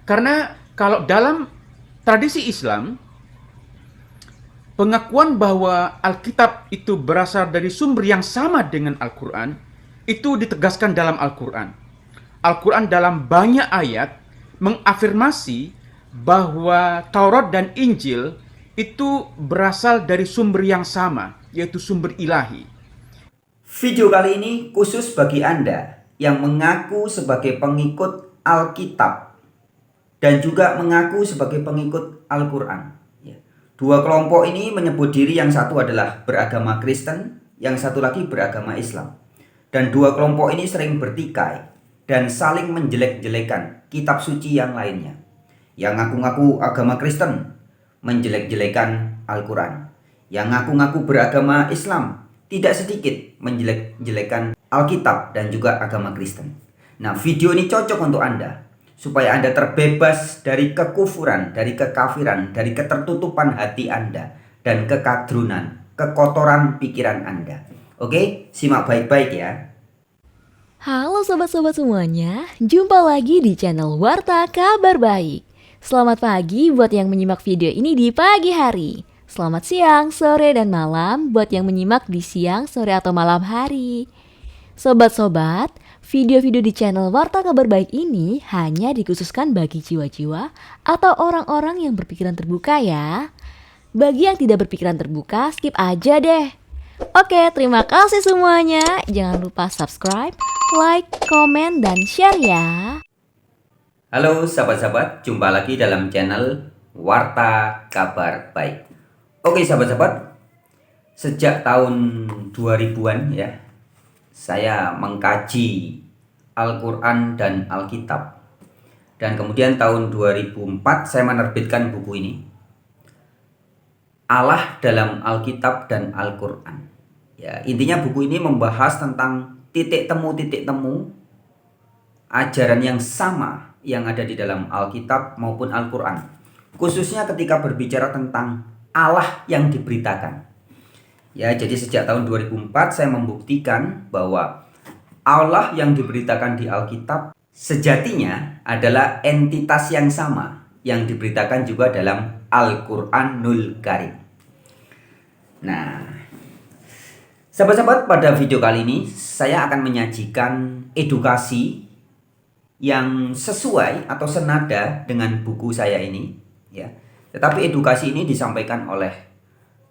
Karena kalau dalam tradisi Islam, pengakuan bahwa Alkitab itu berasal dari sumber yang sama dengan Al-Quran, itu ditegaskan dalam Al-Quran. Al-Quran dalam banyak ayat mengafirmasi bahwa Taurat dan Injil itu berasal dari sumber yang sama, yaitu sumber ilahi. Video kali ini khusus bagi Anda yang mengaku sebagai pengikut Alkitab dan juga mengaku sebagai pengikut Al-Quran. Dua kelompok ini menyebut diri, yang satu adalah beragama Kristen, yang satu lagi beragama Islam. Dan dua kelompok ini sering bertikai dan saling menjelek-jelekan kitab suci yang lainnya. Yang ngaku-ngaku agama Kristen menjelek-jelekan Al-Quran. Yang ngaku-ngaku beragama Islam tidak sedikit menjelek-jelekan Alkitab dan juga agama Kristen. Nah, video ini cocok untuk Anda supaya Anda terbebas dari kekufuran, dari kekafiran, dari ketertutupan hati Anda dan kekadrunan, kekotoran pikiran Anda. Oke, simak baik-baik ya. Halo sobat-sobat semuanya, jumpa lagi di channel Warta Kabar Baik. Selamat pagi buat yang menyimak video ini di pagi hari. Selamat siang, sore, dan malam buat yang menyimak di siang, sore, atau malam hari. Sobat-sobat, video-video di channel Warta Kabar Baik ini hanya dikhususkan bagi jiwa-jiwa atau orang-orang yang berpikiran terbuka ya. Bagi yang tidak berpikiran terbuka, skip aja deh. Oke, terima kasih semuanya. Jangan lupa subscribe, like, komen, dan share ya. Halo sahabat-sahabat, jumpa lagi dalam channel Warta Kabar Baik. Oke sahabat-sahabat, sejak tahun 2000-an ya, saya mengkaji Al-Quran dan Alkitab. Dan kemudian tahun 2004 saya menerbitkan buku ini, Allah dalam Alkitab dan Al-Quran. Ya, intinya buku ini membahas tentang titik temu ajaran yang sama yang ada di dalam Alkitab maupun Al-Quran. Khususnya ketika berbicara tentang Allah yang diberitakan. Ya, jadi sejak tahun 2004 saya membuktikan bahwa Allah yang diberitakan di Alkitab sejatinya adalah entitas yang sama yang diberitakan juga dalam Al-Quranul Karim. Nah, sahabat-sahabat, pada video kali ini saya akan menyajikan edukasi yang sesuai atau senada dengan buku saya ini ya. Tetapi edukasi ini disampaikan oleh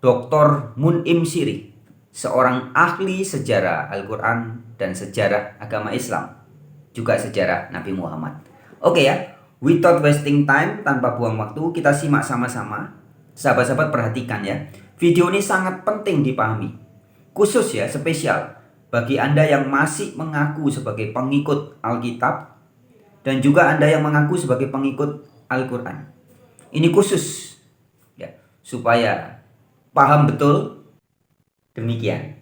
Dr. Mun'im Sirih, seorang ahli sejarah Al-Quran dan sejarah agama Islam, juga sejarah Nabi Muhammad. Oke ya, without wasting time, tanpa buang waktu, kita simak sama-sama. Sahabat-sahabat perhatikan ya, video ini sangat penting dipahami, khusus ya, spesial bagi Anda yang masih mengaku sebagai pengikut Alkitab dan juga Anda yang mengaku sebagai pengikut Al-Quran. Ini khusus ya, supaya paham betul. Demikian.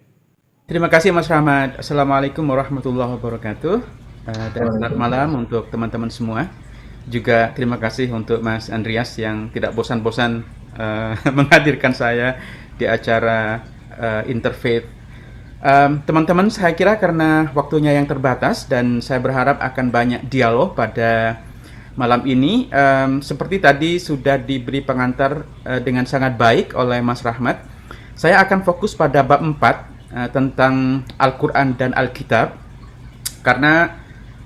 Terima kasih Mas Rahmat. Assalamualaikum warahmatullahi wabarakatuh. Dan selamat malam untuk teman-teman semua. Juga terima kasih untuk Mas Andreas yang tidak bosan-bosan menghadirkan saya di acara Interfaith. Teman-teman, saya kira karena waktunya yang terbatas dan saya berharap akan banyak dialog pada malam ini, seperti tadi sudah diberi pengantar dengan sangat baik oleh Mas Rahmat. Saya akan fokus pada bab 4 tentang Al-Quran dan Alkitab. Karena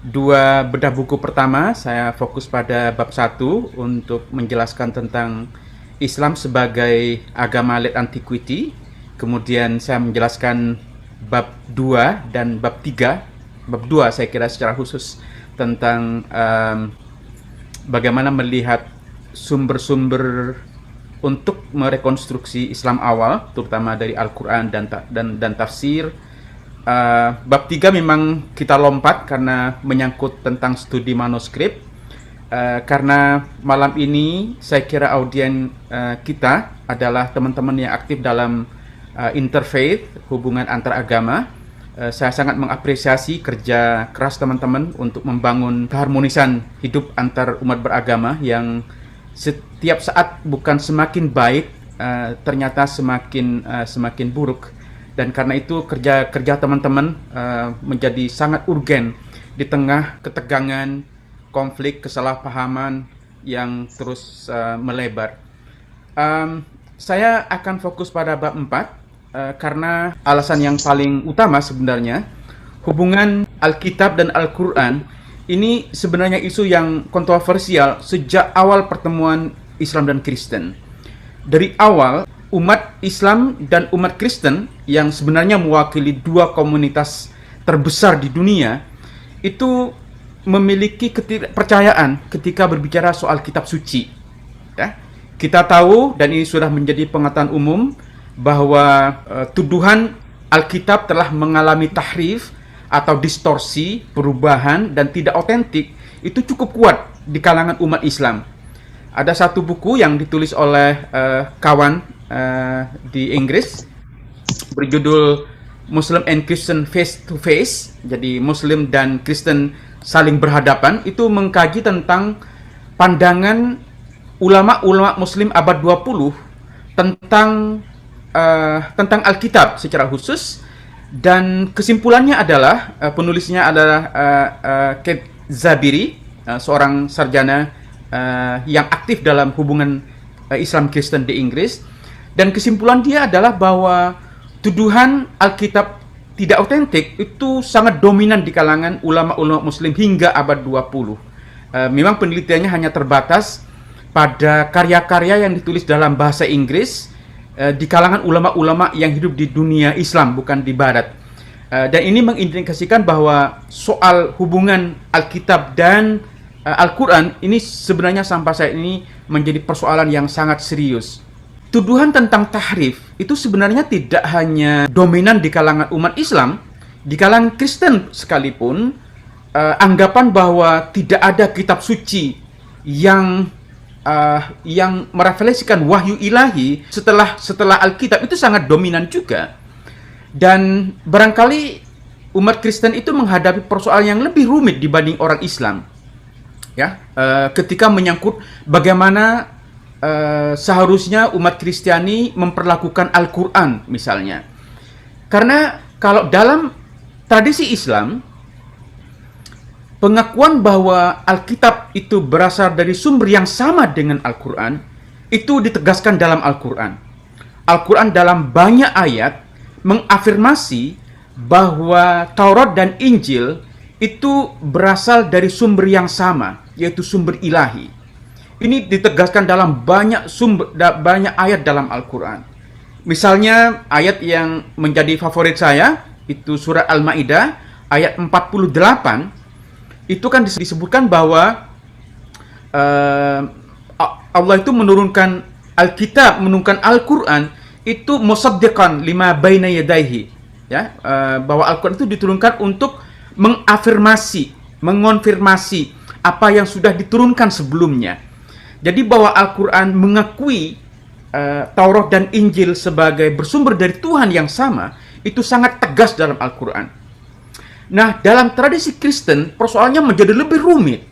dua bedah buku pertama saya fokus pada bab 1 untuk menjelaskan tentang Islam sebagai agama late antiquity. Kemudian saya menjelaskan bab 2 dan bab 3. Bab 2 saya kira secara khusus tentang bagaimana melihat sumber-sumber untuk merekonstruksi Islam awal, terutama dari Al-Quran dan tafsir. Bab 3 memang kita lompat karena menyangkut tentang studi manuskrip. Karena malam ini saya kira audien kita adalah teman-teman yang aktif dalam interfaith, hubungan antar agama. Saya sangat mengapresiasi kerja keras teman-teman untuk membangun keharmonisan hidup antar umat beragama yang setiap saat bukan semakin baik, ternyata semakin buruk. Dan karena itu kerja teman-teman menjadi sangat urgen di tengah ketegangan, konflik, kesalahpahaman yang terus melebar. Saya akan fokus pada bab 4 karena alasan yang paling utama sebenarnya hubungan Alkitab dan Al-Quran ini sebenarnya isu yang kontroversial sejak awal pertemuan Islam dan Kristen. Dari awal, umat Islam dan umat Kristen yang sebenarnya mewakili dua komunitas terbesar di dunia itu memiliki ketidakpercayaan ketika berbicara soal kitab suci. Ya. Kita tahu dan ini sudah menjadi pengetahuan umum bahwa tuduhan Alkitab telah mengalami tahrif atau distorsi, perubahan dan tidak otentik itu cukup kuat di kalangan umat Islam. Ada satu buku yang ditulis oleh kawan di Inggris berjudul Muslim and Christian Face to Face. Jadi Muslim dan Kristen saling berhadapan, itu mengkaji tentang pandangan ulama-ulama Muslim abad 20 tentang Alkitab secara khusus. Dan kesimpulannya adalah penulisnya adalah Kate Zabiri, seorang sarjana yang aktif dalam hubungan Islam Kristen di Inggris. Dan kesimpulan dia adalah bahwa tuduhan Alkitab tidak otentik itu sangat dominan di kalangan ulama-ulama Muslim hingga abad 20. Memang penelitiannya hanya terbatas pada karya-karya yang ditulis dalam bahasa Inggris di kalangan ulama-ulama yang hidup di dunia Islam, bukan di Barat. Dan ini mengindikasikan bahwa soal hubungan Alkitab dan Al-Quran ini sebenarnya sampai saat ini menjadi persoalan yang sangat serius. Tuduhan tentang tahrif itu sebenarnya tidak hanya dominan di kalangan umat Islam, di kalangan Kristen sekalipun, anggapan bahwa tidak ada kitab suci yang merefleksikan wahyu ilahi setelah Alkitab itu sangat dominan juga. Dan barangkali umat Kristen itu menghadapi persoalan yang lebih rumit dibanding orang Islam. Ya, ketika menyangkut bagaimana seharusnya umat Kristiani memperlakukan Al-Quran misalnya. Karena kalau dalam tradisi Islam, pengakuan bahwa Alkitab itu berasal dari sumber yang sama dengan Al-Quran itu ditegaskan dalam Al-Quran. Al-Quran dalam banyak ayat mengafirmasi bahwa Taurat dan Injil itu berasal dari sumber yang sama, yaitu sumber ilahi. Ini ditegaskan dalam banyak ayat dalam Al-Quran. Misalnya ayat yang menjadi favorit saya itu surat Al-Maidah ayat 48. Itu kan disebutkan bahwa Allah itu menurunkan Alkitab, menurunkan Al-Quran itu musaddiqan lima baina yadayhi, ya, bahwa Al-Quran itu diturunkan untuk mengafirmasi, mengonfirmasi apa yang sudah diturunkan sebelumnya. Jadi bahwa Al-Quran mengakui Taurat dan Injil sebagai bersumber dari Tuhan yang sama, itu sangat tegas dalam Al-Quran. Nah, dalam tradisi Kristen, persoalannya menjadi lebih rumit.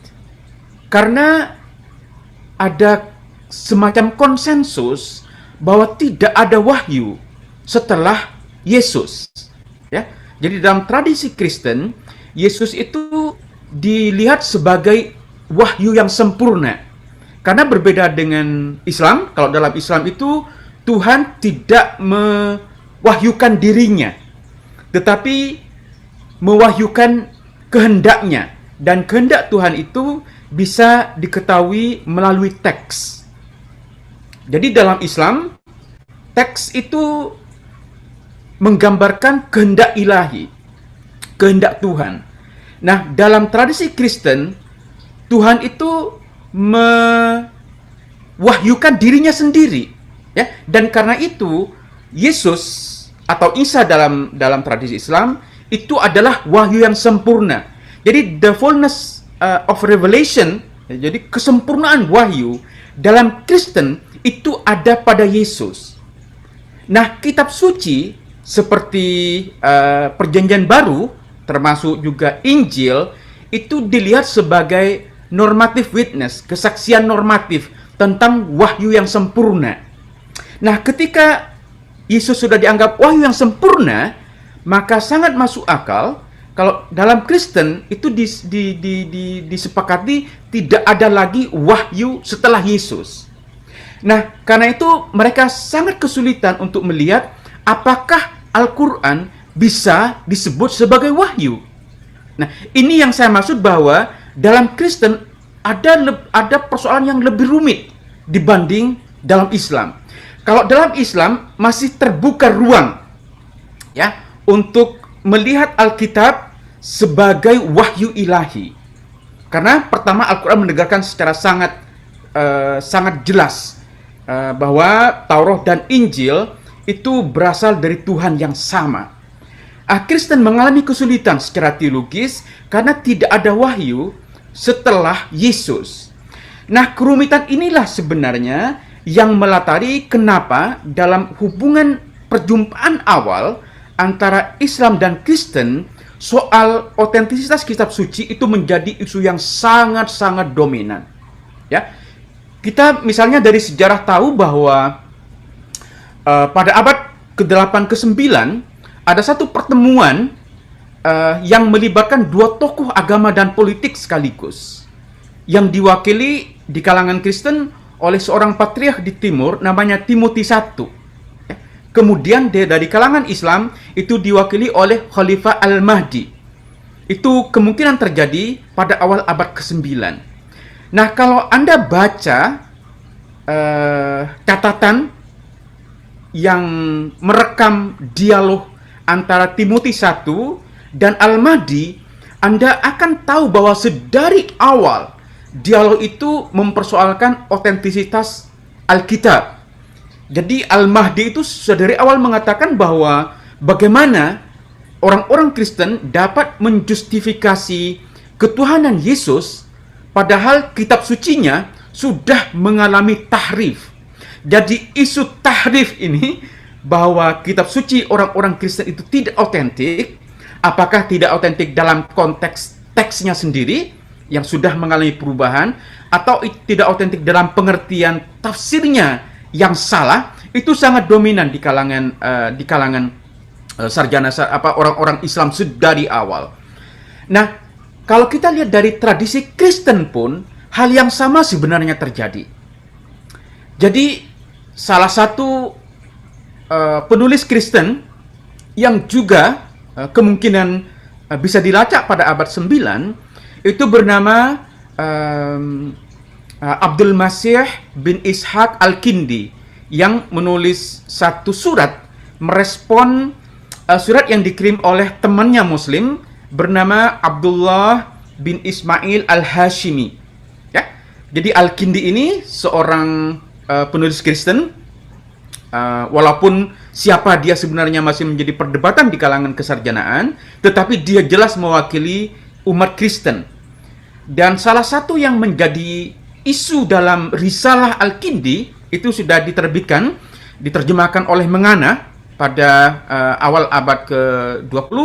Karena ada semacam konsensus bahwa tidak ada wahyu setelah Yesus. Ya, jadi dalam tradisi Kristen, Yesus itu dilihat sebagai wahyu yang sempurna. Karena berbeda dengan Islam, kalau dalam Islam itu Tuhan tidak mewahyukan dirinya, tetapi mewahyukan kehendaknya, dan kehendak Tuhan itu bisa diketahui melalui teks. Jadi dalam Islam, teks itu menggambarkan kehendak ilahi, kehendak Tuhan. Nah, dalam tradisi Kristen, Tuhan itu mewahyukan dirinya sendiri, ya. Dan karena itu Yesus atau Isa dalam tradisi Islam itu adalah wahyu yang sempurna. Jadi the fullness of revelation, jadi kesempurnaan wahyu dalam Kristen itu ada pada Yesus. Nah, kitab suci seperti Perjanjian Baru, termasuk juga Injil, itu dilihat sebagai normative witness, kesaksian normatif tentang wahyu yang sempurna. Nah, ketika Yesus sudah dianggap wahyu yang sempurna, maka sangat masuk akal kalau dalam Kristen itu disepakati tidak ada lagi wahyu setelah Yesus. Nah, karena itu mereka sangat kesulitan untuk melihat apakah Al-Quran bisa disebut sebagai wahyu. Nah, ini yang saya maksud bahwa dalam Kristen ada persoalan yang lebih rumit dibanding dalam Islam. Kalau dalam Islam masih terbuka ruang ya untuk melihat Alkitab sebagai wahyu ilahi. Karena pertama Al-Quran menegaskan secara sangat jelas bahwa Taurat dan Injil itu berasal dari Tuhan yang sama. Kristen mengalami kesulitan secara teologis karena tidak ada wahyu setelah Yesus. Nah, kerumitan inilah sebenarnya yang melatari kenapa dalam hubungan perjumpaan awal antara Islam dan Kristen, soal otentisitas kitab suci itu menjadi isu yang sangat-sangat dominan. Ya, kita misalnya dari sejarah tahu bahwa pada abad ke-8 ke-9 ada satu pertemuan yang melibatkan dua tokoh agama dan politik sekaligus, yang diwakili di kalangan Kristen oleh seorang patriark di timur namanya Timotius I. Kemudian dari kalangan Islam itu diwakili oleh Khalifah Al-Mahdi. Itu kemungkinan terjadi pada awal abad ke-9. Nah, kalau Anda baca catatan yang merekam dialog antara Timotius I dan Al-Mahdi, Anda akan tahu bahwa sedari awal dialog itu mempersoalkan otentisitas Alkitab. Jadi Al-Mahdi itu sedari awal mengatakan bahwa bagaimana orang-orang Kristen dapat menjustifikasi ketuhanan Yesus padahal kitab sucinya sudah mengalami tahrif. Jadi isu tahrif ini, bahwa kitab suci orang-orang Kristen itu tidak otentik, apakah tidak otentik dalam konteks teksnya sendiri yang sudah mengalami perubahan, atau tidak otentik dalam pengertian tafsirnya yang salah, itu sangat dominan di kalangan sarjana orang-orang Islam dari awal. Nah, kalau kita lihat dari tradisi Kristen pun hal yang sama sebenarnya terjadi. Jadi salah satu penulis Kristen yang juga kemungkinan bisa dilacak pada abad 9 itu bernama Abdul Masih bin Ishaq Al-Kindi, yang menulis satu surat merespon surat yang dikirim oleh temannya Muslim bernama Abdullah bin Ismail Al-Hashimi. Ya. Jadi Al-Kindi ini seorang penulis Kristen, walaupun siapa dia sebenarnya masih menjadi perdebatan di kalangan kesarjanaan, tetapi dia jelas mewakili umat Kristen. Dan salah satu yang menjadi isu dalam Risalah Al-Kindi itu sudah diterjemahkan oleh Mengana pada awal abad ke-20.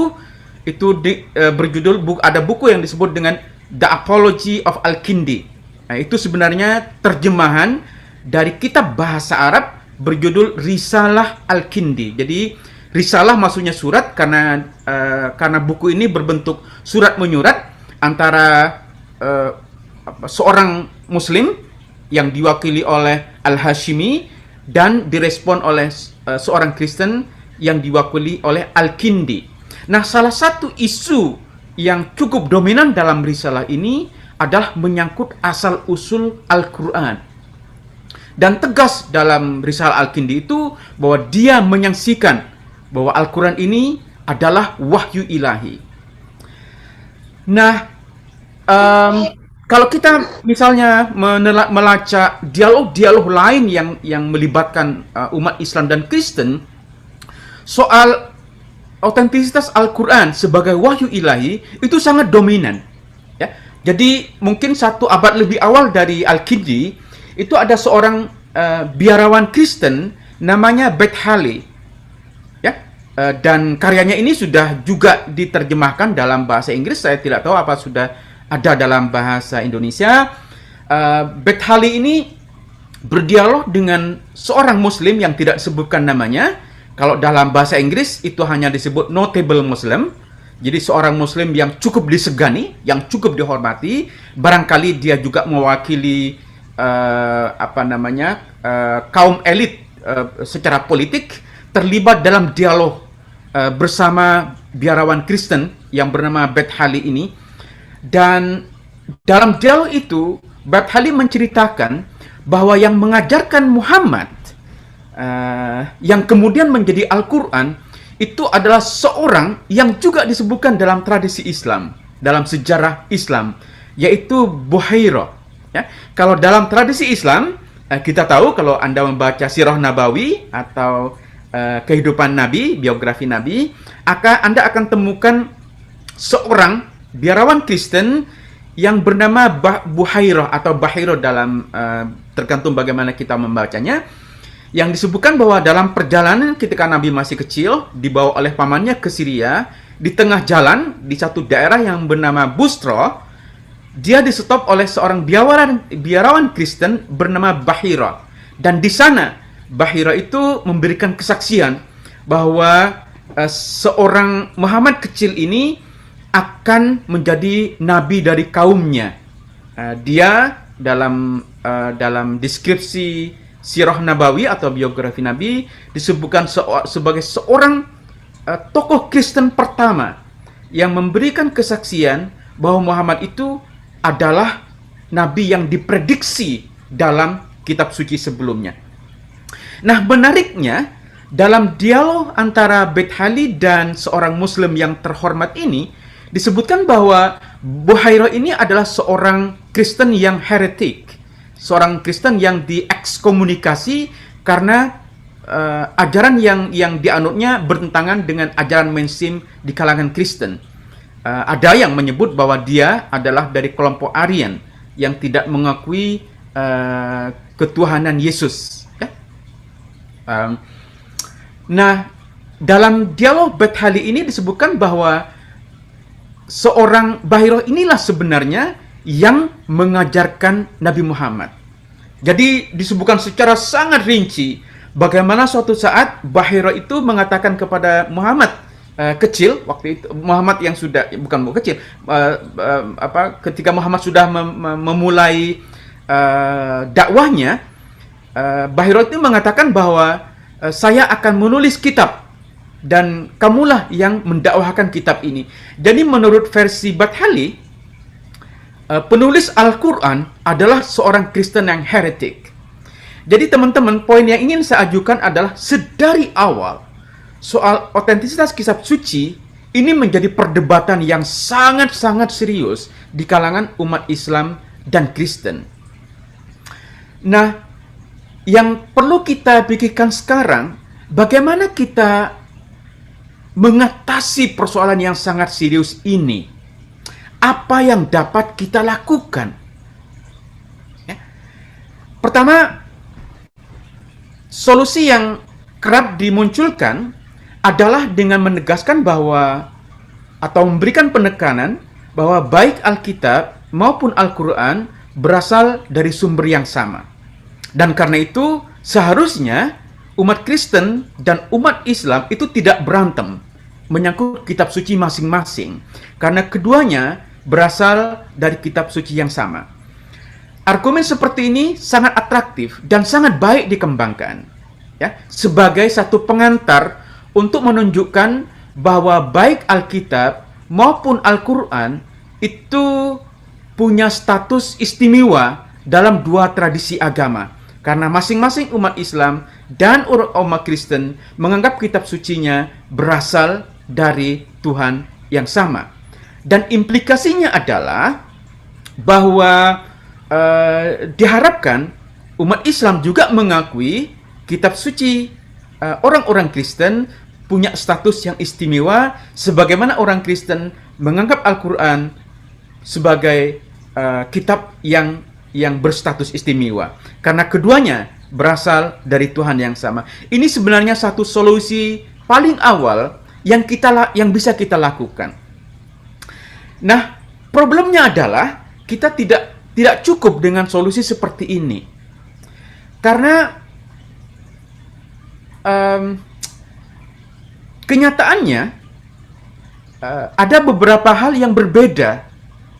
Itu berjudul, ada buku yang disebut dengan The Apology of Al-Kindi. Nah, itu sebenarnya terjemahan dari kitab bahasa Arab berjudul Risalah Al-Kindi. Jadi risalah maksudnya surat karena buku ini berbentuk surat menyurat antara seorang Muslim yang diwakili oleh Al-Hashimi dan direspon oleh seorang Kristen yang diwakili oleh Al-Kindi. Nah, salah satu isu yang cukup dominan dalam risalah ini adalah menyangkut asal-usul Al-Quran. Dan tegas dalam risalah Al-Kindi itu bahwa dia menyaksikan bahwa Al-Quran ini adalah wahyu ilahi. Nah, kalau kita misalnya melacak dialog-dialog lain yang melibatkan umat Islam dan Kristen soal otentisitas Al-Quran sebagai wahyu ilahi, itu sangat dominan. Ya. Jadi mungkin satu abad lebih awal dari Al-Kindi itu ada seorang biarawan Kristen namanya Beth Halley. Ya. Dan karyanya ini sudah juga diterjemahkan dalam bahasa Inggris. Saya tidak tahu apa sudah ada dalam bahasa Indonesia. Beth Halley ini berdialog dengan seorang Muslim yang tidak disebutkan namanya. Kalau dalam bahasa Inggris itu hanya disebut notable Muslim. Jadi seorang muslim yang cukup disegani, yang cukup dihormati, barangkali dia juga mewakili kaum elit secara politik, terlibat dalam dialog bersama biarawan Kristen yang bernama Beth Halley ini. Dan dalam dialog itu Beth Halley menceritakan bahwa yang mengajarkan Muhammad yang kemudian menjadi Al-Quran itu adalah seorang yang juga disebutkan dalam tradisi Islam, dalam sejarah Islam, yaitu Buhairah. Ya, kalau dalam tradisi Islam, kita tahu kalau Anda membaca Sirah Nabawi atau kehidupan Nabi, biografi Nabi, Anda akan temukan seorang biarawan Kristen yang bernama Buhairah atau Bahiro dalam tergantung bagaimana kita membacanya, yang disebutkan bahwa dalam perjalanan ketika Nabi masih kecil, dibawa oleh pamannya ke Syria, di tengah jalan, di satu daerah yang bernama Bustra, dia disetop oleh seorang biarawan Kristen bernama Bahira. Dan di sana, Bahira itu memberikan kesaksian bahwa seorang Muhammad kecil ini akan menjadi nabi dari kaumnya. Dia dalam deskripsi Sirah Nabawi atau biografi Nabi disebutkan sebagai seorang tokoh Kristen pertama yang memberikan kesaksian bahwa Muhammad itu adalah nabi yang diprediksi dalam kitab suci sebelumnya. Nah, menariknya dalam dialog antara Beth Halley dan seorang muslim yang terhormat ini disebutkan bahwa Buhairah ini adalah seorang Kristen yang heretik, seorang Kristen yang diekskomunikasi karena ajaran yang dianutnya bertentangan dengan ajaran mainstream di kalangan Kristen. Ada yang menyebut bahwa dia adalah dari kelompok Aryan yang tidak mengakui ketuhanan Yesus. Nah, dalam dialog Beth Halley ini disebutkan bahwa seorang Bahiro inilah sebenarnya yang mengajarkan Nabi Muhammad. Jadi disebutkan secara sangat rinci bagaimana suatu saat Bahiro itu mengatakan kepada Muhammad kecil, waktu itu Muhammad yang sudah bukan kecil, ketika Muhammad sudah memulai dakwahnya, Bahiro itu mengatakan bahwa saya akan menulis kitab dan kamulah yang mendakwahkan kitab ini. Jadi menurut versi Beth Halley, penulis Al-Quran adalah seorang Kristen yang heretik. Jadi teman-teman, poin yang ingin saya ajukan adalah sedari awal soal otentisitas kitab suci ini menjadi perdebatan yang sangat-sangat serius di kalangan umat Islam dan Kristen. Nah, yang perlu kita pikirkan sekarang, bagaimana kita mengatasi persoalan yang sangat serius ini? Apa yang dapat kita lakukan? Ya. Pertama, solusi yang kerap dimunculkan adalah dengan menegaskan bahwa atau memberikan penekanan bahwa baik Alkitab maupun Al-Quran berasal dari sumber yang sama. Dan karena itu seharusnya umat Kristen dan umat Islam itu tidak berantem menyangkut kitab suci masing-masing, karena keduanya berasal dari kitab suci yang sama. Argumen seperti ini sangat atraktif dan sangat baik dikembangkan, ya, sebagai satu pengantar untuk menunjukkan bahwa baik Alkitab maupun Al-Quran itu punya status istimewa dalam dua tradisi agama, karena masing-masing umat Islam dan umat Kristen menganggap kitab sucinya berasal dari Tuhan yang sama. Dan implikasinya adalah bahwa diharapkan umat Islam juga mengakui kitab suci orang-orang Kristen punya status yang istimewa, sebagaimana orang Kristen menganggap Al-Quran sebagai kitab yang berstatus istimewa, karena keduanya berasal dari Tuhan yang sama. Ini sebenarnya satu solusi paling awal yang bisa kita lakukan. Nah, problemnya adalah kita tidak cukup dengan solusi seperti ini, karena kenyataannya ada beberapa hal yang berbeda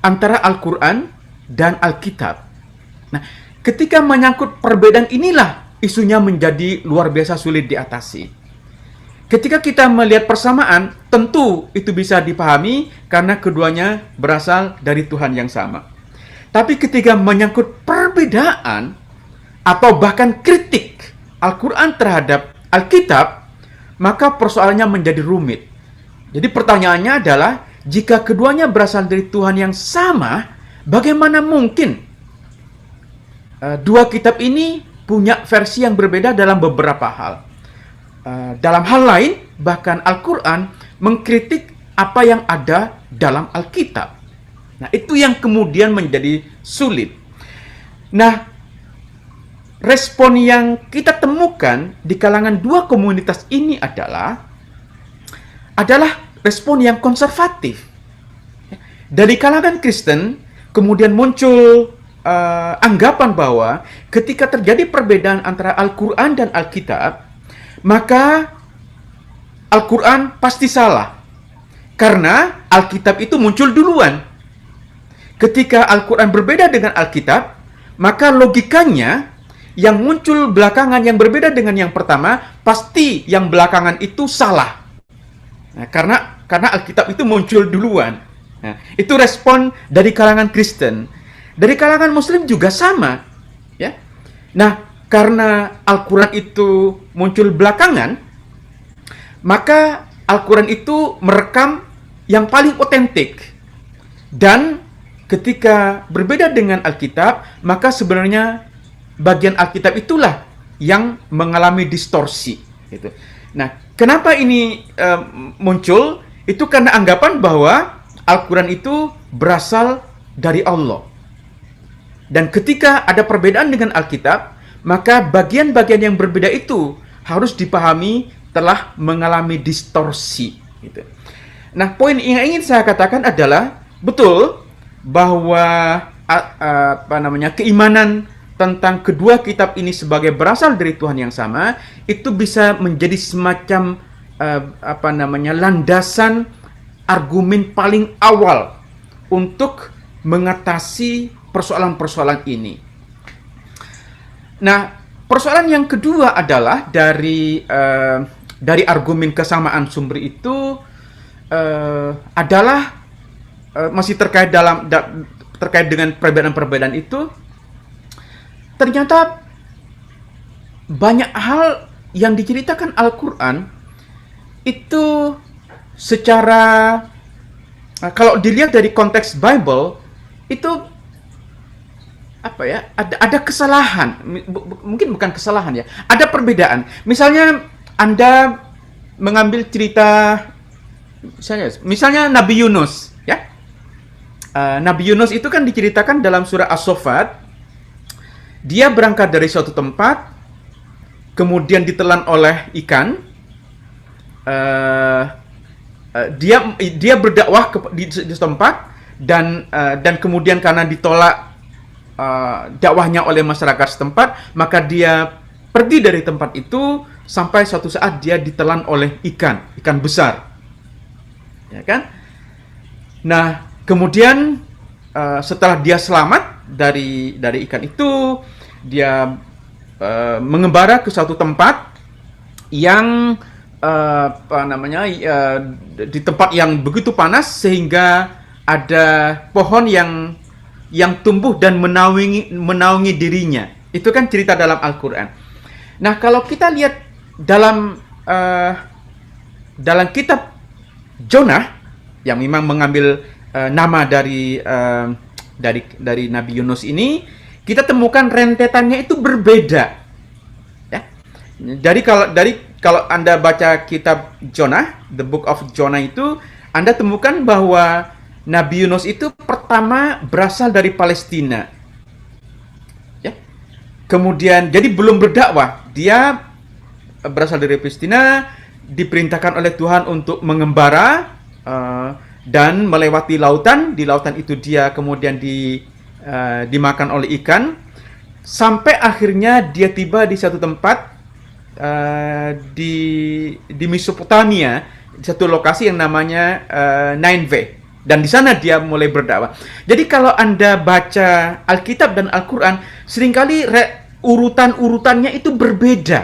antara Al-Quran dan Alkitab. Nah, ketika menyangkut perbedaan inilah isunya menjadi luar biasa sulit diatasi. Ketika kita melihat persamaan, tentu itu bisa dipahami karena keduanya berasal dari Tuhan yang sama. Tapi ketika menyangkut perbedaan atau bahkan kritik Al-Quran terhadap Alkitab, maka persoalannya menjadi rumit. Jadi pertanyaannya adalah, jika keduanya berasal dari Tuhan yang sama, bagaimana mungkin dua kitab ini punya versi yang berbeda dalam beberapa hal? Dalam hal lain, bahkan Al-Quran mengkritik apa yang ada dalam Alkitab. Nah, itu yang kemudian menjadi sulit. Nah, respon yang kita temukan di kalangan dua komunitas ini adalah respon yang konservatif. Dari kalangan Kristen, kemudian muncul anggapan bahwa ketika terjadi perbedaan antara Al-Quran dan Alkitab, maka Al-Quran pasti salah. Karena Alkitab itu muncul duluan. Ketika Al-Quran berbeda dengan Alkitab, maka logikanya yang muncul belakangan yang berbeda dengan yang pertama, pasti yang belakangan itu salah. Nah, karena Alkitab itu muncul duluan. Nah, itu respon dari kalangan Kristen. Dari kalangan Muslim juga sama, ya. Nah, karena Al-Quran itu muncul belakangan, maka Al-Quran itu merekam yang paling otentik. Dan ketika berbeda dengan Alkitab, maka sebenarnya bagian Alkitab itulah yang mengalami distorsi. Gitu. Nah, kenapa ini muncul? Itu karena anggapan bahwa Al-Quran itu berasal dari Allah. Dan ketika ada perbedaan dengan Alkitab, maka bagian-bagian yang berbeda itu harus dipahami telah mengalami distorsi. Gitu. Nah, poin yang ingin saya katakan adalah, betul bahwa keimanan tentang kedua kitab ini sebagai berasal dari Tuhan yang sama, itu bisa menjadi semacam landasan argumen paling awal untuk mengatasi persoalan-persoalan ini. Nah, persoalan yang kedua adalah dari argumen kesamaan sumber itu adalah masih terkait dengan perbedaan-perbedaan itu. Ternyata banyak hal yang diceritakan Al-Quran itu secara kalau dilihat dari konteks Bible itu ada kesalahan, mungkin bukan kesalahan ya, ada perbedaan. Misalnya Anda mengambil cerita misalnya Nabi Yunus, ya. Nabi Yunus itu kan diceritakan dalam surah As-Saffat. Dia berangkat dari suatu tempat, kemudian ditelan oleh ikan. Dia berdakwah di tempat dan kemudian karena ditolak dakwahnya oleh masyarakat setempat, maka dia pergi dari tempat itu sampai suatu saat dia ditelan oleh ikan besar, ya kan? Nah, kemudian setelah dia selamat dari ikan itu, dia mengembara ke suatu tempat yang di tempat yang begitu panas sehingga ada pohon yang tumbuh dan menaungi dirinya. Itu kan cerita dalam Al-Quran. Nah, kalau kita lihat dalam kitab Jonah yang memang mengambil nama dari Nabi Yunus ini, kita temukan rentetannya itu berbeda. Ya. Kalau Anda baca kitab Jonah, The Book of Jonah itu, Anda temukan bahwa Nabi Yunus itu pertama berasal dari Palestina. Ya. Kemudian, jadi belum berdakwah, dia berasal dari Palestina, diperintahkan oleh Tuhan untuk mengembara dan melewati lautan. Di lautan itu dia kemudian dimakan oleh ikan, sampai akhirnya dia tiba di satu tempat di Mesopotamia, satu lokasi yang namanya Nineveh. Dan di sana dia mulai berdakwah. Jadi kalau Anda baca Alkitab dan Al-Quran, seringkali urutan-urutannya itu berbeda.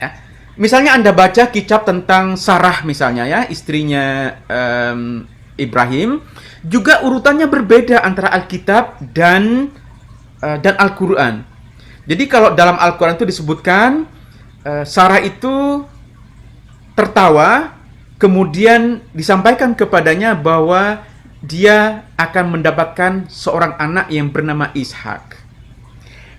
Ya. Misalnya Anda baca kitab tentang Sarah misalnya ya, istrinya Ibrahim, juga urutannya berbeda antara Alkitab dan Al-Quran. Jadi kalau dalam Al-Quran itu disebutkan Sarah itu tertawa, kemudian disampaikan kepadanya bahwa dia akan mendapatkan seorang anak yang bernama Ishak.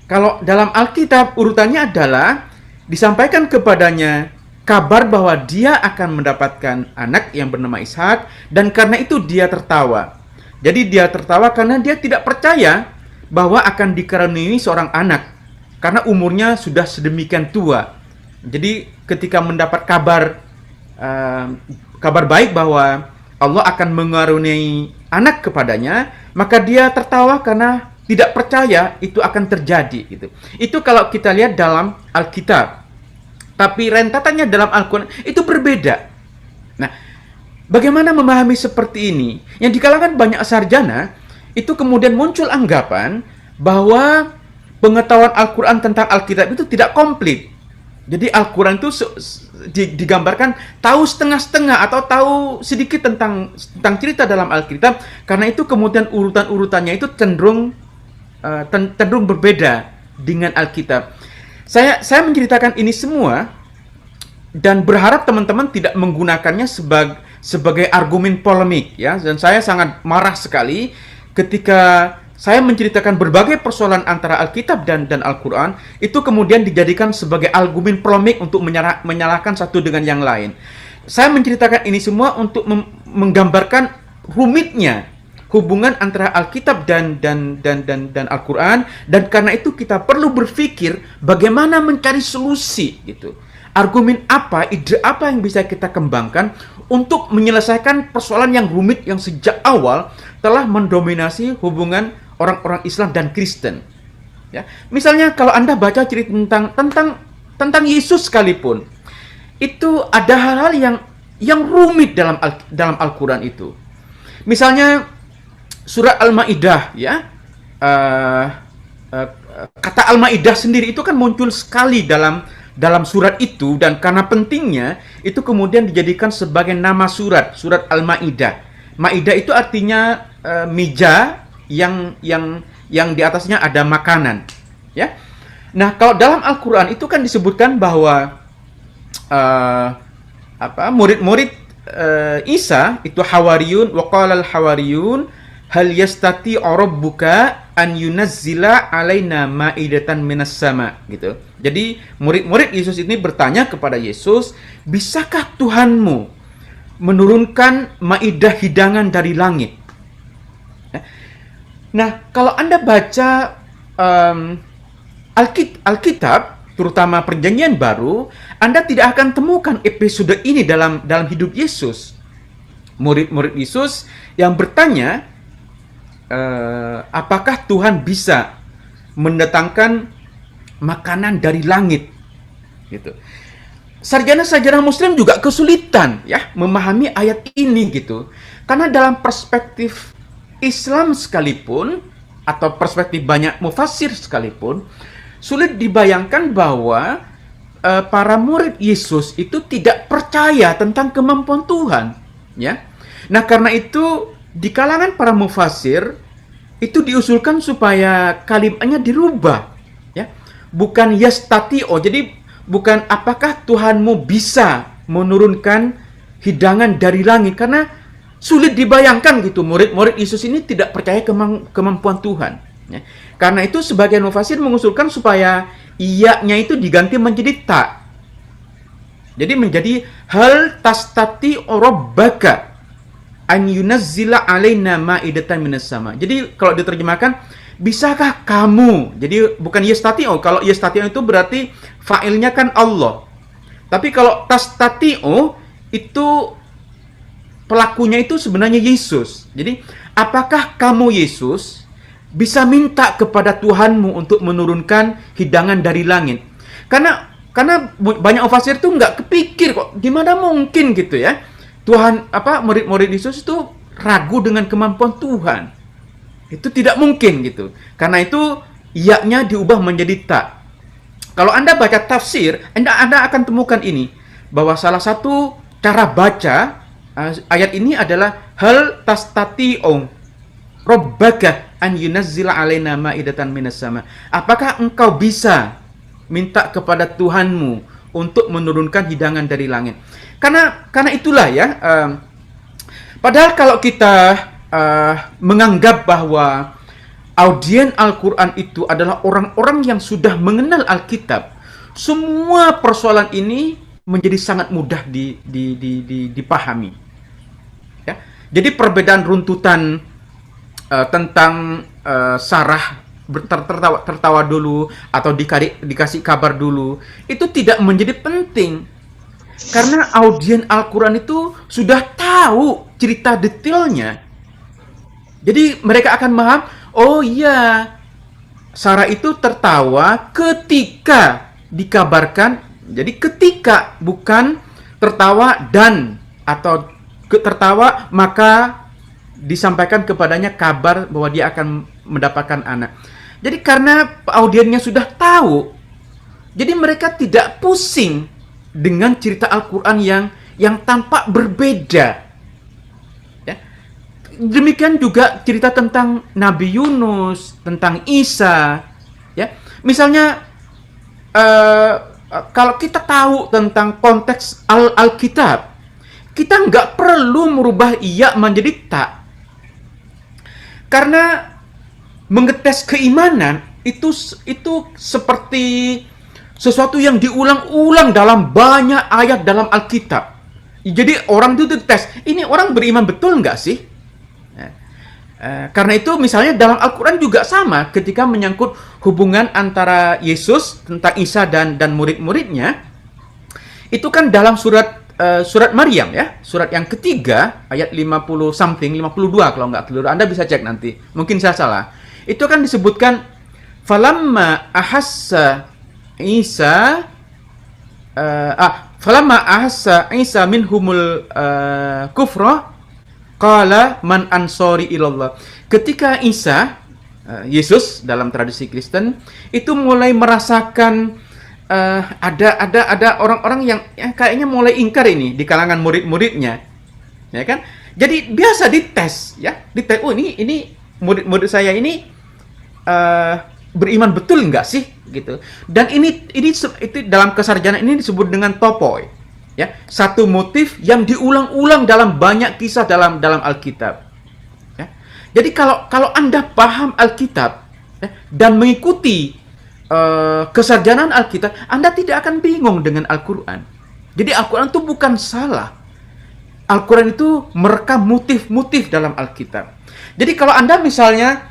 Kalau dalam Alkitab urutannya adalah disampaikan kepadanya kabar bahwa dia akan mendapatkan anak yang bernama Ishak, dan karena itu dia tertawa. Jadi dia tertawa karena dia tidak percaya bahwa akan dikaruniai seorang anak karena umurnya sudah sedemikian tua. Jadi ketika mendapat kabar baik bahwa Allah akan mengaruniai anak kepadanya, maka dia tertawa karena tidak percaya itu akan terjadi gitu. Itu kalau kita lihat dalam Alkitab. Tapi rentatannya dalam Al-Quran itu berbeda. Nah, bagaimana memahami seperti ini? Yang di kalangan banyak sarjana itu kemudian muncul anggapan bahwa pengetahuan Al-Quran tentang Alkitab itu tidak komplit. Jadi Al-Quran itu digambarkan tahu setengah-setengah atau tahu sedikit tentang cerita dalam Alkitab, karena itu kemudian urutan-urutannya itu cenderung berbeda dengan Alkitab. Saya menceritakan ini semua dan berharap teman-teman tidak menggunakannya sebagai argumen polemik ya. Dan saya sangat marah sekali ketika saya menceritakan berbagai persoalan antara Alkitab dan Al-Quran, itu kemudian dijadikan sebagai argumen polemik untuk menyalahkan satu dengan yang lain. Saya menceritakan ini semua untuk menggambarkan rumitnya hubungan antara Alkitab dan Al-Quran, dan karena itu kita perlu berpikir bagaimana mencari solusi gitu. Argumen apa, ide apa yang bisa kita kembangkan untuk menyelesaikan persoalan yang rumit yang sejak awal telah mendominasi hubungan orang-orang Islam dan Kristen. Ya, misalnya kalau Anda baca cerita tentang Yesus sekalipun, itu ada hal-hal yang rumit dalam Al-Quran itu. Misalnya surat Al-Maidah ya, kata Al-Maidah sendiri itu kan muncul sekali dalam surat itu, dan karena pentingnya itu kemudian dijadikan sebagai nama surat Al-Maidah. Maidah itu artinya meja yang di atasnya ada makanan ya. Nah, kalau dalam Al-Quran itu kan disebutkan bahwa murid-murid Isa itu hawariyun, wa qala al-hawariyun hal yastati rabbuka an yunazzila alaina ma'idatan minas sama gitu. Jadi murid-murid Yesus ini bertanya kepada Yesus, bisakah Tuhanmu menurunkan maidah hidangan dari langit? Nah, kalau Anda baca Alkitab, terutama Perjanjian Baru, Anda tidak akan temukan episode ini dalam hidup Yesus. Murid-murid Yesus yang bertanya, apakah Tuhan bisa mendatangkan makanan dari langit? Gitu. Sarjana-sarjana Muslim juga kesulitan ya memahami ayat ini gitu, karena dalam perspektif Islam sekalipun atau perspektif banyak mufassir sekalipun, sulit dibayangkan bahwa para murid Yesus itu tidak percaya tentang kemampuan Tuhan ya. Nah, karena itu di kalangan para mufassir itu diusulkan supaya kalimatnya dirubah ya. Bukan yastatio, jadi bukan apakah Tuhanmu bisa menurunkan hidangan dari langit, karena sulit dibayangkan gitu, murid-murid Yesus ini tidak percaya kemampuan Tuhan ya. Karena itu sebagian mufassir mengusulkan supaya iya-nya itu diganti menjadi ta. Jadi menjadi hal tastati rabbaka an yunazzila alaina ma'idatan minas sama. Jadi kalau diterjemahkan, bisakah kamu? Jadi bukan yastatio. Kalau yastatio itu berarti fa'ilnya kan Allah. Tapi kalau tastatio itu pelakunya itu sebenarnya Yesus. Jadi, apakah kamu Yesus bisa minta kepada Tuhanmu untuk menurunkan hidangan dari langit? Karena Karena banyak mufasir tuh nggak kepikir kok, gimana mungkin gitu ya. Tuhan murid-murid Yesus itu ragu dengan kemampuan Tuhan. Itu tidak mungkin gitu. Karena itu ya-nya diubah menjadi tak. Kalau Anda baca tafsir, Anda akan temukan ini, bahwa salah satu cara baca ayat ini adalah hal tastati'u rabbaka an yunazzila alaina ma'idatan minas sama. Apakah engkau bisa minta kepada Tuhanmu untuk menurunkan hidangan dari langit? Karena itulah ya. Padahal kalau kita menganggap bahwa audien Al-Quran itu adalah orang-orang yang sudah mengenal Alkitab, semua persoalan ini menjadi sangat mudah dipahami. Ya. Jadi perbedaan runtutan tentang Sarah tertawa dulu atau dikasih kabar dulu, itu tidak menjadi penting. Karena audien Al-Quran itu sudah tahu cerita detailnya. Jadi mereka akan paham, oh iya, Sarah itu tertawa ketika dikabarkan. Jadi ketika, bukan tertawa dan, atau tertawa maka disampaikan kepadanya kabar bahwa dia akan mendapatkan anak. Jadi karena audiennya sudah tahu, jadi mereka tidak pusing dengan cerita Al-Quran yang tampak berbeda. Ya. Demikian juga cerita tentang Nabi Yunus, tentang Isa. Ya. Misalnya, kalau kita tahu tentang konteks Alkitab, kita nggak perlu merubah iya menjadi tak. Karena mengetes keimanan itu seperti sesuatu yang diulang-ulang dalam banyak ayat dalam Alkitab. Jadi orang itu dites, ini orang beriman betul nggak sih? Karena itu misalnya dalam Al-Quran juga sama, ketika menyangkut hubungan antara Yesus tentang Isa dan murid-muridnya, itu kan dalam surat Maryam ya, surat yang ketiga ayat 50 something, 52 kalau nggak keliru, Anda bisa cek nanti, mungkin saya salah. Itu kan disebutkan falamma ahassa Isa minhumul kufra qala man ansori ilallah. Ketika Isa, Yesus dalam tradisi Kristen itu mulai merasakan ada orang-orang yang kayaknya mulai ingkar ini di kalangan murid-muridnya, ya kan? Jadi biasa dites, ya, dites. Oh ini murid-murid saya ini beriman betul nggak sih, gitu. Dan ini itu dalam kesarjanaan ini disebut dengan topoi, ya, satu motif yang diulang-ulang dalam banyak kisah dalam Alkitab. Ya. Jadi kalau Anda paham Alkitab, ya, dan mengikuti kesarjanaan Alkitab, Anda tidak akan bingung dengan Al-Quran. Jadi Al-Quran itu bukan salah. Al-Quran itu merekam motif-motif dalam Alkitab. Jadi kalau Anda misalnya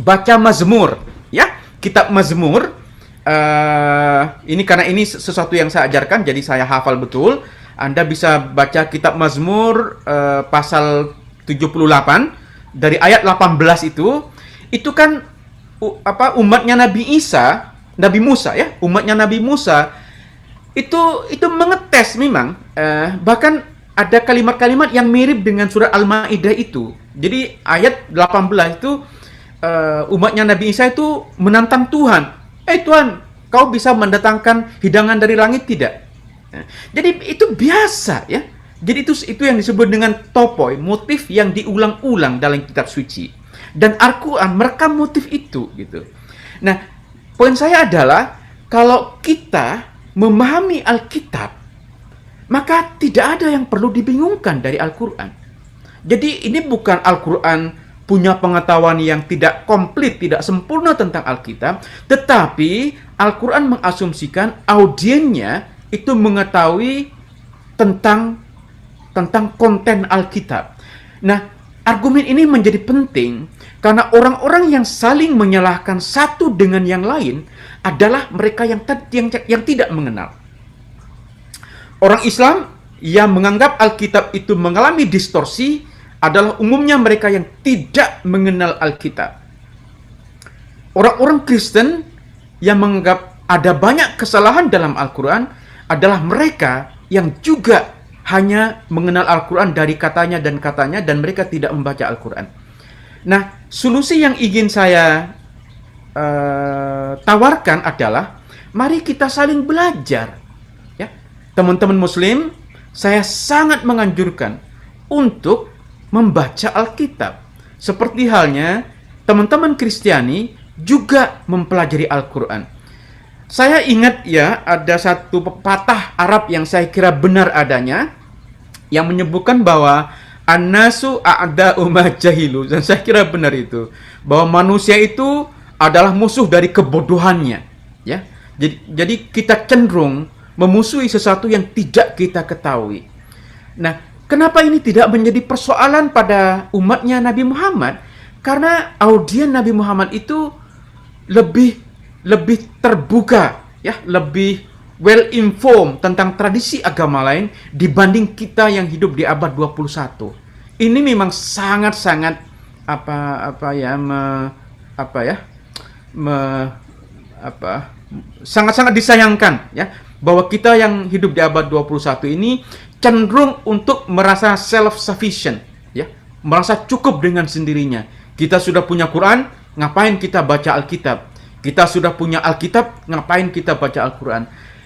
baca Mazmur, ya, kitab Mazmur, ini karena ini sesuatu yang saya ajarkan, jadi saya hafal betul. Anda bisa baca kitab Mazmur pasal 78 dari ayat 18 itu kan umatnya Nabi Musa, ya, umatnya Nabi Musa itu mengetes memang, bahkan ada kalimat-kalimat yang mirip dengan surat Al-Maidah itu. Jadi ayat 18 itu umatnya Nabi Isa itu menantang Tuhan. Tuhan, kau bisa mendatangkan hidangan dari langit tidak? Jadi itu biasa, ya. Jadi itu yang disebut dengan topoi, motif yang diulang-ulang dalam kitab suci. Dan Al-Quran merekam motif itu, gitu. Nah, poin saya adalah kalau kita memahami Alkitab, maka tidak ada yang perlu dibingungkan dari Al-Quran. Jadi ini bukan Al-Quran punya pengetahuan yang tidak komplit, tidak sempurna tentang Alkitab, tetapi Al-Quran mengasumsikan audiennya itu mengetahui tentang konten Alkitab. Nah, argumen ini menjadi penting karena orang-orang yang saling menyalahkan satu dengan yang lain adalah mereka yang tidak mengenal. Orang Islam yang menganggap Alkitab itu mengalami distorsi adalah umumnya mereka yang tidak mengenal Alkitab. Orang-orang Kristen yang menganggap ada banyak kesalahan dalam Al-Quran adalah mereka yang juga hanya mengenal Al-Quran dari katanya dan mereka tidak membaca Al-Quran. Nah, solusi yang ingin saya tawarkan adalah mari kita saling belajar. Ya, teman-teman Muslim, saya sangat menganjurkan untuk membaca Alkitab. Seperti halnya teman-teman Kristiani juga mempelajari Al-Quran. Saya ingat ya, ada satu pepatah Arab yang saya kira benar adanya, yang menyebutkan bahwa an-nasu a'da'u ma jahilu, dan saya kira benar itu, bahwa manusia itu adalah musuh dari kebodohannya, ya. Jadi kita cenderung memusuhi sesuatu yang tidak kita ketahui. Nah, kenapa ini tidak menjadi persoalan pada umatnya Nabi Muhammad? Karena audien Nabi Muhammad itu lebih terbuka, ya, lebih well informed tentang tradisi agama lain dibanding kita yang hidup di abad 21. Ini memang sangat-sangat sangat-sangat disayangkan, ya, bahwa kita yang hidup di abad 21 ini cenderung untuk merasa self-sufficient, ya, merasa cukup dengan sendirinya. Kita sudah punya Quran, ngapain kita baca Alkitab? Kita sudah punya Alkitab, ngapain kita baca Al-Quran?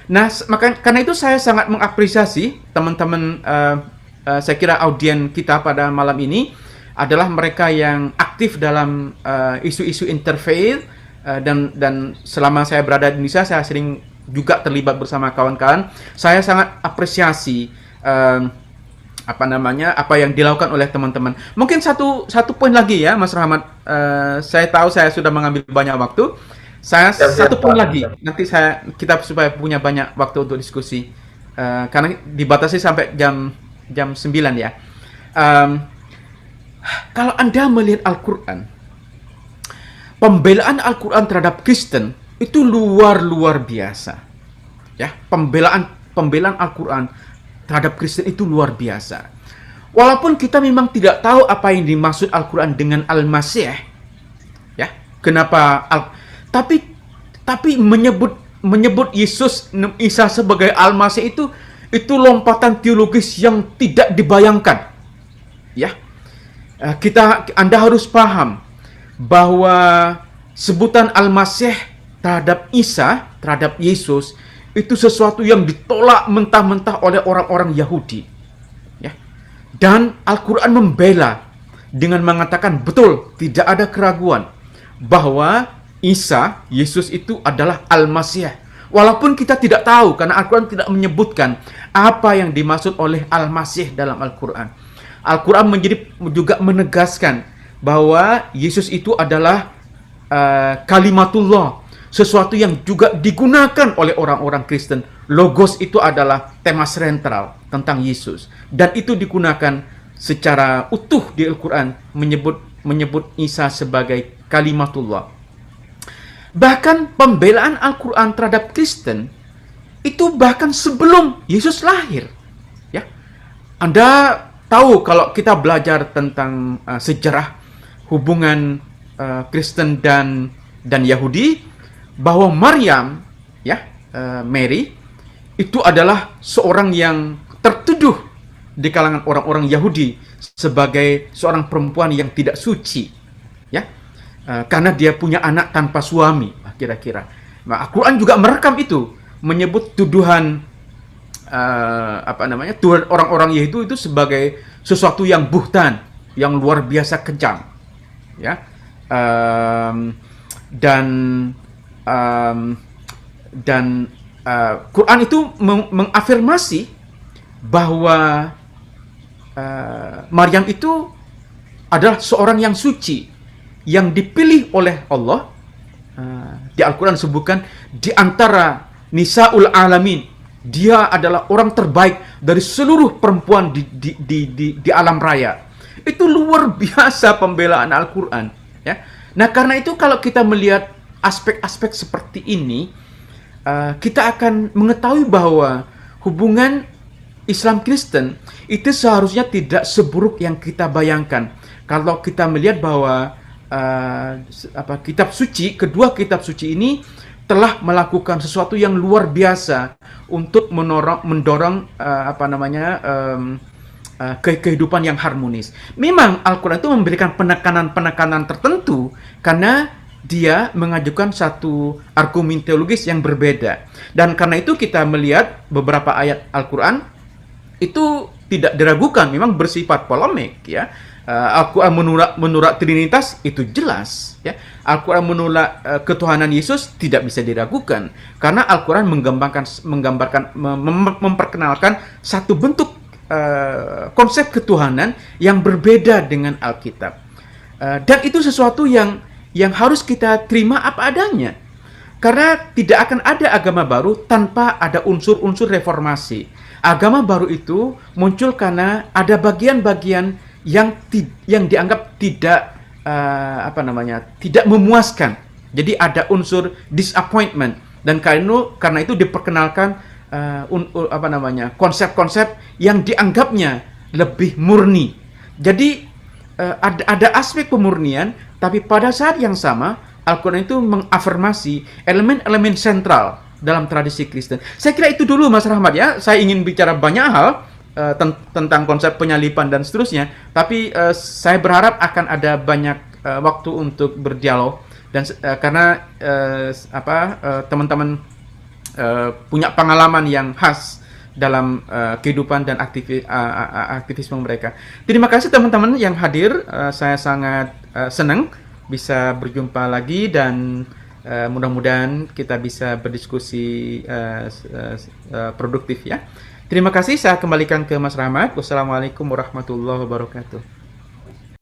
Nah, karena itu saya sangat mengapresiasi teman-teman, saya kira audien kita pada malam ini adalah mereka yang aktif dalam isu-isu interfaith, dan selama saya berada di Indonesia, saya sering juga terlibat bersama kawan-kawan. Saya sangat apresiasi apa yang dilakukan oleh teman-teman. Mungkin satu poin lagi ya, Mas Rahmat. Saya tahu saya sudah mengambil banyak waktu. Satu poin lagi. Nanti kita supaya punya banyak waktu untuk diskusi. Karena dibatasi sampai jam 9 ya. Kalau Anda melihat Al-Quran, pembelaan Al-Quran terhadap Kristen itu luar biasa. Ya, pembelaan Al-Quran terhadap Kristen itu luar biasa. Walaupun kita memang tidak tahu apa yang dimaksud Al-Quran dengan Al-Masih, ya, kenapa tapi menyebut Yesus Isa sebagai Al-Masih itu lompatan teologis yang tidak dibayangkan. Ya. Anda harus paham bahwa sebutan Al-Masih terhadap Isa, terhadap Yesus, itu sesuatu yang ditolak mentah-mentah oleh orang-orang Yahudi. Ya. Dan Al-Quran membela dengan mengatakan betul, tidak ada keraguan bahwa Isa, Yesus itu adalah Al-Masih. Walaupun kita tidak tahu, karena Al-Quran tidak menyebutkan apa yang dimaksud oleh Al-Masih dalam Al-Quran. Al-Quran juga menegaskan bahwa Yesus itu adalah kalimatullah, sesuatu yang juga digunakan oleh orang-orang Kristen. Logos itu adalah tema sentral tentang Yesus, dan itu digunakan secara utuh di Al-Quran, menyebut Isa sebagai kalimatullah. Bahkan pembelaan Al-Quran terhadap Kristen itu bahkan sebelum Yesus lahir. Ya, Anda tahu kalau kita belajar tentang sejarah hubungan Kristen dan Yahudi, bahwa Maryam, ya, Mary itu adalah seorang yang tertuduh di kalangan orang-orang Yahudi sebagai seorang perempuan yang tidak suci, ya, karena dia punya anak tanpa suami, kira-kira. Nah, Al-Quran juga merekam itu, menyebut tuduhan tuduhan orang-orang Yahudi itu sebagai sesuatu yang buhtan, yang luar biasa kejam, ya. Quran itu mengafirmasi bahwa Maryam itu adalah seorang yang suci, yang dipilih oleh Allah. Di Al-Quran disebutkan di antara Nisaul Alamin, dia adalah orang terbaik dari seluruh perempuan di alam raya. Itu luar biasa pembelaan Al-Quran, ya. Nah, karena itu kalau kita melihat aspek-aspek seperti ini, kita akan mengetahui bahwa hubungan Islam Kristen itu seharusnya tidak seburuk yang kita bayangkan. Kalau kita melihat bahwa kedua kitab suci ini telah melakukan sesuatu yang luar biasa untuk mendorong kehidupan yang harmonis. Memang Al-Quran itu memberikan penekanan-penekanan tertentu karena dia mengajukan satu argumen teologis yang berbeda. Dan karena itu kita melihat beberapa ayat Al-Quran itu tidak diragukan, memang bersifat polemik ya. Al-Quran menolak Trinitas itu jelas ya. Al-Quran menolak ketuhanan Yesus tidak bisa diragukan karena Al-Quran memperkenalkan satu bentuk konsep ketuhanan yang berbeda dengan Alkitab. Dan itu sesuatu yang harus kita terima apa adanya. Karena tidak akan ada agama baru tanpa ada unsur-unsur reformasi. Agama baru itu muncul karena ada bagian-bagian yang dianggap tidak tidak memuaskan. Jadi ada unsur disappointment dan karena itu diperkenalkan konsep-konsep yang dianggapnya lebih murni. Jadi ada aspek pemurnian, tapi pada saat yang sama Al-Quran itu mengafirmasi elemen-elemen sentral dalam tradisi Kristen. Saya kira itu dulu Mas Rahmat ya. Saya ingin bicara banyak hal tentang konsep penyalipan dan seterusnya, tapi saya berharap akan ada banyak waktu untuk berdialog dan karena teman-teman punya pengalaman yang khas dalam kehidupan dan aktivisme mereka. Terima kasih teman-teman yang hadir. Saya sangat senang bisa berjumpa lagi dan mudah-mudahan kita bisa berdiskusi produktif ya. Terima kasih, saya kembalikan ke Mas Rahmat. Wassalamualaikum warahmatullahi wabarakatuh.